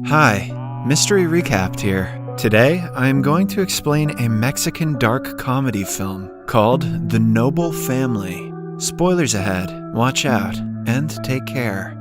Hi, Mystery Recapped here. Today, I am going to explain a Mexican dark comedy film called The Noble Family. Spoilers ahead, watch out, and take care.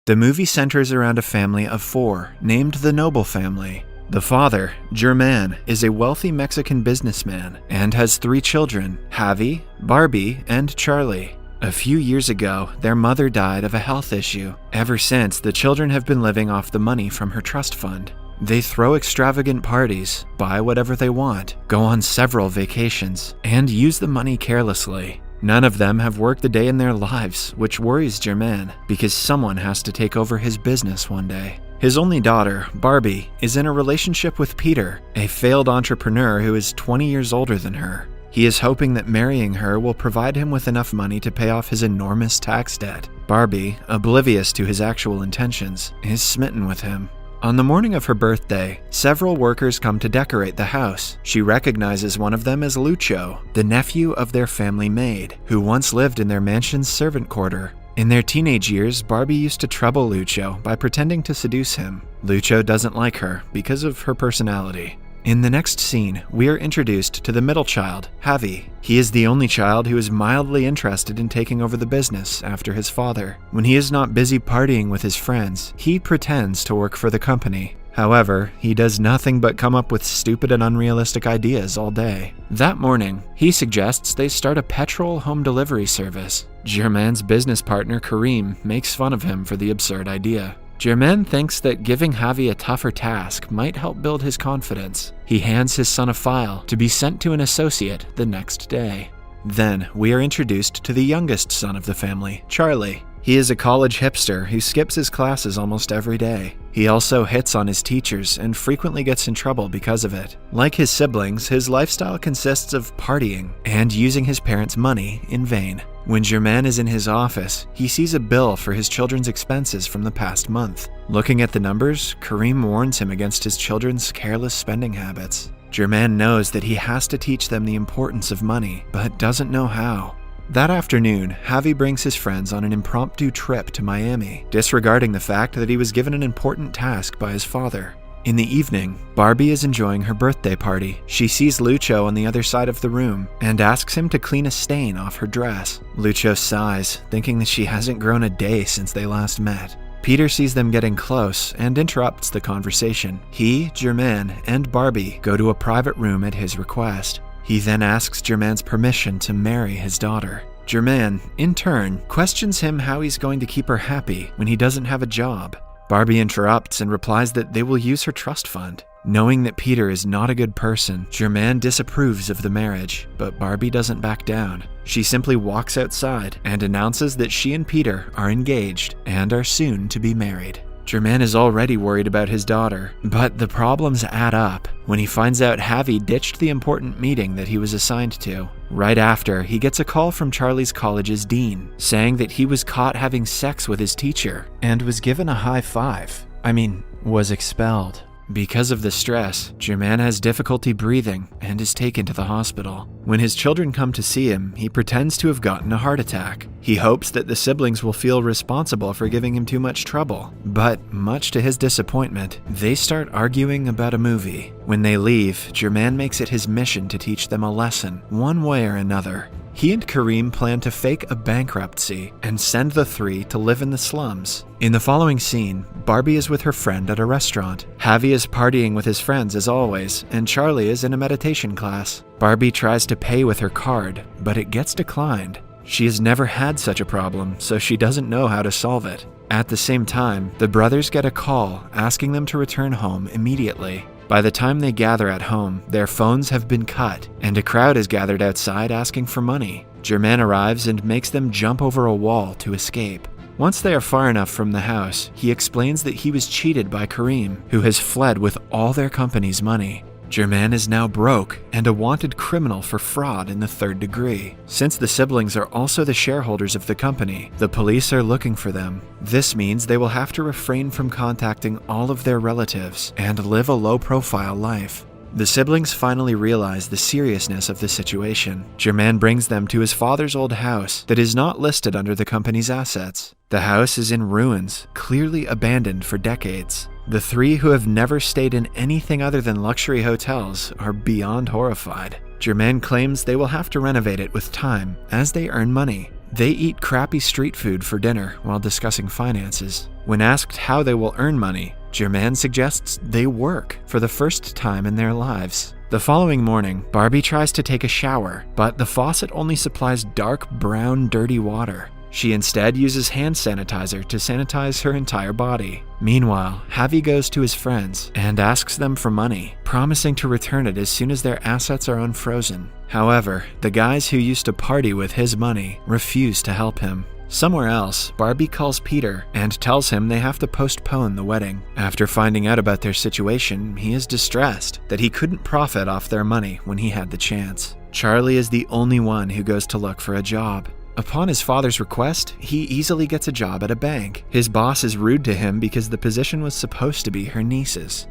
The movie centers around a family of four, named the Noble Family. The father, German, is a wealthy Mexican businessman and has three children, Javi, Barbie, and Charlie. A few years ago, their mother died of a health issue. Ever since, the children have been living off the money from her trust fund. They throw extravagant parties, buy whatever they want, go on several vacations, and use the money carelessly. None of them have worked a day in their lives, which worries German, because someone has to take over his business one day. His only daughter, Barbie, is in a relationship with Peter, a failed entrepreneur who is 20 years older than her. He is hoping that marrying her will provide him with enough money to pay off his enormous tax debt. Barbie, oblivious to his actual intentions, is smitten with him. On the morning of her birthday, several workers come to decorate the house. She recognizes one of them as Lucho, the nephew of their family maid, who once lived in their mansion's servant quarter. In their teenage years, Barbie used to trouble Lucho by pretending to seduce him. Lucho doesn't like her because of her personality. In the next scene, we are introduced to the middle child, Javi. He is the only child who is mildly interested in taking over the business after his father. When he is not busy partying with his friends, he pretends to work for the company. However, he does nothing but come up with stupid and unrealistic ideas all day. That morning, he suggests they start a petrol home delivery service. German's business partner, Karim, makes fun of him for the absurd idea. Germain thinks that giving Javi a tougher task might help build his confidence. He hands his son a file to be sent to an associate the next day. Then, we are introduced to the youngest son of the family, Charlie. He is a college hipster who skips his classes almost every day. He also hits on his teachers and frequently gets in trouble because of it. Like his siblings, his lifestyle consists of partying and using his parents' money in vain. When Germain is in his office, he sees a bill for his children's expenses from the past month. Looking at the numbers, Karim warns him against his children's careless spending habits. Germain knows that he has to teach them the importance of money, but doesn't know how. That afternoon, Javi brings his friends on an impromptu trip to Miami, disregarding the fact that he was given an important task by his father. In the evening, Barbie is enjoying her birthday party. She sees Lucho on the other side of the room and asks him to clean a stain off her dress. Lucho sighs, thinking that she hasn't grown a day since they last met. Peter sees them getting close and interrupts the conversation. He, Germain, and Barbie go to a private room at his request. He then asks Germain's permission to marry his daughter. Germain, in turn, questions him how he's going to keep her happy when he doesn't have a job. Barbie interrupts and replies that they will use her trust fund. Knowing that Peter is not a good person, Germain disapproves of the marriage, but Barbie doesn't back down. She simply walks outside and announces that she and Peter are engaged and are soon to be married. Germain is already worried about his daughter, but the problems add up when he finds out Javi ditched the important meeting that he was assigned to. Right after, he gets a call from Charlie's college's dean, saying that he was caught having sex with his teacher and was given a high five. Was expelled. Because of the stress, Germain has difficulty breathing and is taken to the hospital. When his children come to see him, he pretends to have gotten a heart attack. He hopes that the siblings will feel responsible for giving him too much trouble, but much to his disappointment, they start arguing about a movie. When they leave, Germain makes it his mission to teach them a lesson, one way or another. He and Karim plan to fake a bankruptcy and send the three to live in the slums. In the following scene, Barbie is with her friend at a restaurant. Javi is partying with his friends as always, and Charlie is in a meditation class. Barbie tries to pay with her card, but it gets declined. She has never had such a problem, so she doesn't know how to solve it. At the same time, the brothers get a call asking them to return home immediately. By the time they gather at home, their phones have been cut, and a crowd is gathered outside asking for money. Germain arrives and makes them jump over a wall to escape. Once they are far enough from the house, he explains that he was cheated by Karim, who has fled with all their company's money. Germain is now broke and a wanted criminal for fraud in the third degree. Since the siblings are also the shareholders of the company, the police are looking for them. This means they will have to refrain from contacting all of their relatives and live a low-profile life. The siblings finally realize the seriousness of the situation. Germain brings them to his father's old house that is not listed under the company's assets. The house is in ruins, clearly abandoned for decades. The three, who have never stayed in anything other than luxury hotels, are beyond horrified. Germain claims they will have to renovate it with time as they earn money. They eat crappy street food for dinner while discussing finances. When asked how they will earn money, Germain suggests they work for the first time in their lives. The following morning, Barbie tries to take a shower, but the faucet only supplies dark brown, dirty water. She instead uses hand sanitizer to sanitize her entire body. Meanwhile, Javi goes to his friends and asks them for money, promising to return it as soon as their assets are unfrozen. However, the guys who used to party with his money refuse to help him. Somewhere else, Barbie calls Peter and tells him they have to postpone the wedding. After finding out about their situation, he is distressed that he couldn't profit off their money when he had the chance. Charlie is the only one who goes to look for a job. Upon his father's request, he easily gets a job at a bank. His boss is rude to him because the position was supposed to be her niece's.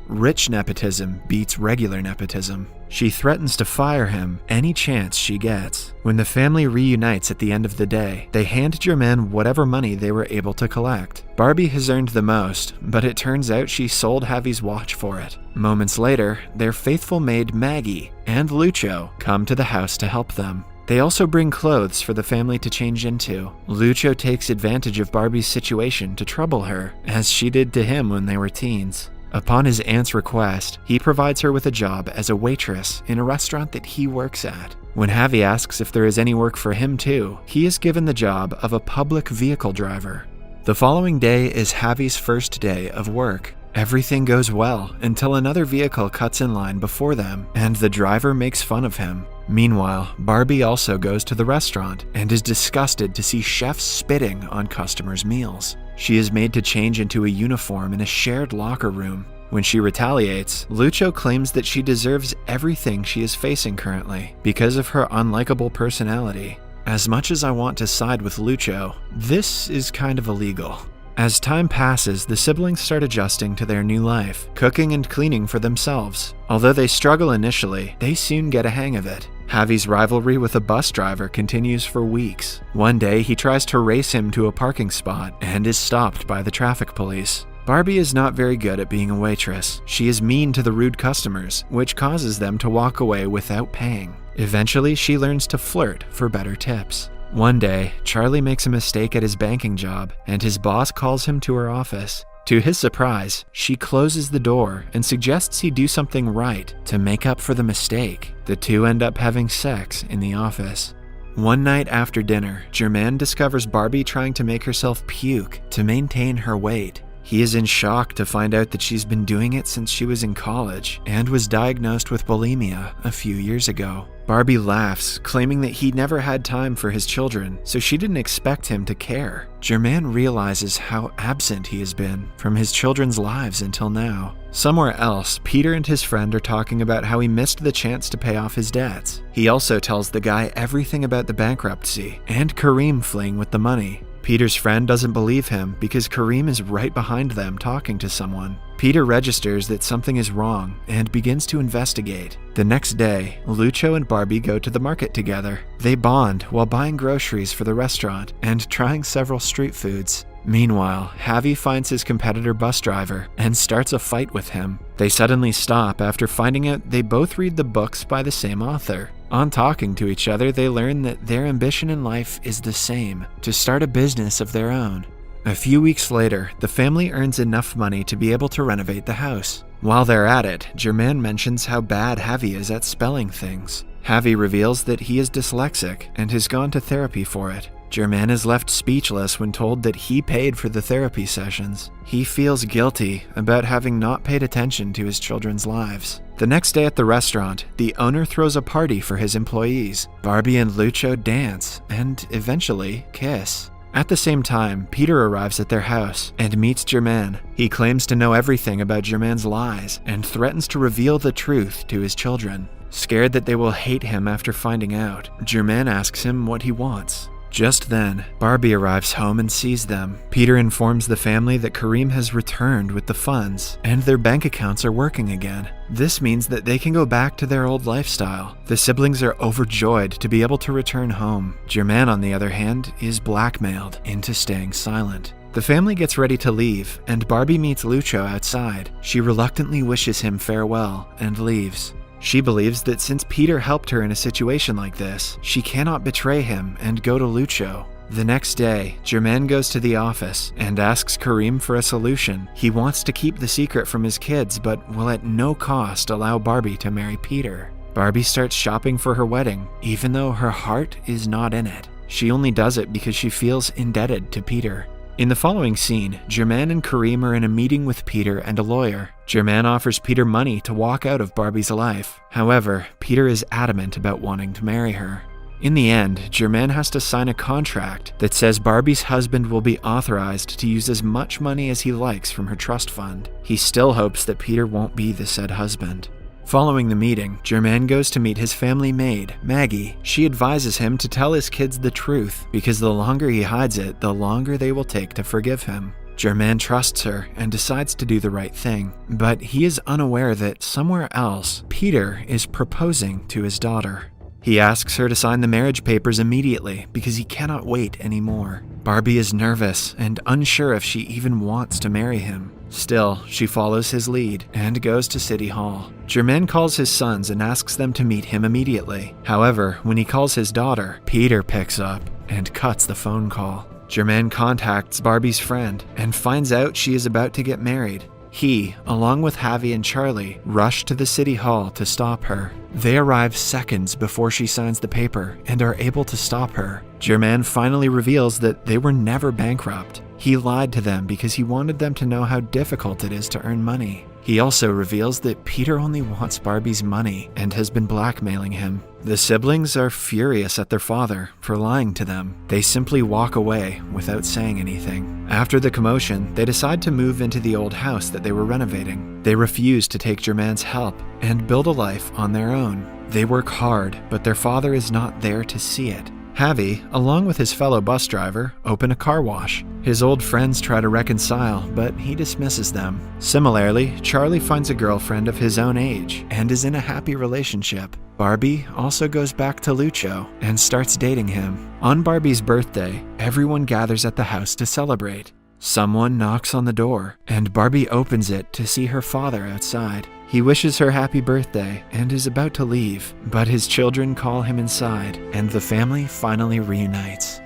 Rich nepotism beats regular nepotism. She threatens to fire him any chance she gets. When the family reunites at the end of the day, they hand Germain whatever money they were able to collect. Barbie has earned the most, but it turns out she sold Javi's watch for it. Moments later, their faithful maid Maggie and Lucho come to the house to help them. They also bring clothes for the family to change into. Lucho takes advantage of Barbie's situation to trouble her, as she did to him when they were teens. Upon his aunt's request, he provides her with a job as a waitress in a restaurant that he works at. When Javi asks if there is any work for him too, he is given the job of a public vehicle driver. The following day is Javi's first day of work. Everything goes well until another vehicle cuts in line before them, and the driver makes fun of him. Meanwhile, Barbie also goes to the restaurant and is disgusted to see chefs spitting on customers' meals. She is made to change into a uniform in a shared locker room. When she retaliates, Lucho claims that she deserves everything she is facing currently because of her unlikable personality. As much as I want to side with Lucho, this is kind of illegal. As time passes, the siblings start adjusting to their new life, cooking and cleaning for themselves. Although they struggle initially, they soon get a hang of it. Javi's rivalry with a bus driver continues for weeks. One day, he tries to race him to a parking spot and is stopped by the traffic police. Barbie is not very good at being a waitress. She is mean to the rude customers, which causes them to walk away without paying. Eventually, she learns to flirt for better tips. One day, Charlie makes a mistake at his banking job, and his boss calls him to her office. To his surprise, she closes the door and suggests he do something right to make up for the mistake. The two end up having sex in the office. One night after dinner, Germain discovers Barbie trying to make herself puke to maintain her weight. He is in shock to find out that she's been doing it since she was in college and was diagnosed with bulimia a few years ago. Barbie laughs, claiming that he never had time for his children, so she didn't expect him to care. Germain realizes how absent he has been from his children's lives until now. Somewhere else, Peter and his friend are talking about how he missed the chance to pay off his debts. He also tells the guy everything about the bankruptcy and Kareem fleeing with the money. Peter's friend doesn't believe him because Kareem is right behind them talking to someone. Peter registers that something is wrong and begins to investigate. The next day, Lucho and Barbie go to the market together. They bond while buying groceries for the restaurant and trying several street foods. Meanwhile, Javi finds his competitor bus driver and starts a fight with him. They suddenly stop after finding out they both read the books by the same author. On talking to each other, they learn that their ambition in life is the same, to start a business of their own. A few weeks later, the family earns enough money to be able to renovate the house. While they're at it, Germain mentions how bad Javi is at spelling things. Javi reveals that he is dyslexic and has gone to therapy for it. Germain is left speechless when told that he paid for the therapy sessions. He feels guilty about having not paid attention to his children's lives. The next day at the restaurant, the owner throws a party for his employees. Barbie and Lucho dance and eventually kiss. At the same time, Peter arrives at their house and meets Germain. He claims to know everything about Germain's lies and threatens to reveal the truth to his children. Scared that they will hate him after finding out, Germain asks him what he wants. Just then, Barbie arrives home and sees them. Peter informs the family that Kareem has returned with the funds, and their bank accounts are working again. This means that they can go back to their old lifestyle. The siblings are overjoyed to be able to return home. Germain, on the other hand, is blackmailed into staying silent. The family gets ready to leave, and Barbie meets Lucho outside. She reluctantly wishes him farewell and leaves. She believes that since Peter helped her in a situation like this, she cannot betray him and go to Lucho. The next day, Germain goes to the office and asks Kareem for a solution. He wants to keep the secret from his kids, but will at no cost allow Barbie to marry Peter. Barbie starts shopping for her wedding, even though her heart is not in it. She only does it because she feels indebted to Peter. In the following scene, Germain and Kareem are in a meeting with Peter and a lawyer. Germain offers Peter money to walk out of Barbie's life. However, Peter is adamant about wanting to marry her. In the end, Germain has to sign a contract that says Barbie's husband will be authorized to use as much money as he likes from her trust fund. He still hopes that Peter won't be the said husband. Following the meeting, Germain goes to meet his family maid, Maggie. She advises him to tell his kids the truth, because the longer he hides it, the longer they will take to forgive him. Germain trusts her and decides to do the right thing, but he is unaware that somewhere else, Peter is proposing to his daughter. He asks her to sign the marriage papers immediately because he cannot wait anymore. Barbie is nervous and unsure if she even wants to marry him. Still, she follows his lead and goes to City Hall. Germain calls his sons and asks them to meet him immediately. However, when he calls his daughter, Peter picks up and cuts the phone call. Germain contacts Barbie's friend and finds out she is about to get married. He, along with Javi and Charlie, rush to the City Hall to stop her. They arrive seconds before she signs the paper and are able to stop her. Germain finally reveals that they were never bankrupt. He lied to them because he wanted them to know how difficult it is to earn money. He also reveals that Peter only wants Barbie's money and has been blackmailing him. The siblings are furious at their father for lying to them. They simply walk away without saying anything. After the commotion, they decide to move into the old house that they were renovating. They refuse to take Germain's help and build a life on their own. They work hard, but their father is not there to see it. Javi, along with his fellow bus driver, open a car wash. His old friends try to reconcile, but he dismisses them. Similarly, Charlie finds a girlfriend of his own age and is in a happy relationship. Barbie also goes back to Lucho and starts dating him. On Barbie's birthday, everyone gathers at the house to celebrate. Someone knocks on the door, and Barbie opens it to see her father outside. He wishes her happy birthday and is about to leave, but his children call him inside, and the family finally reunites.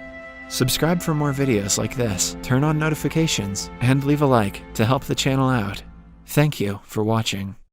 Subscribe for more videos like this, turn on notifications, and leave a like to help the channel out. Thank you for watching.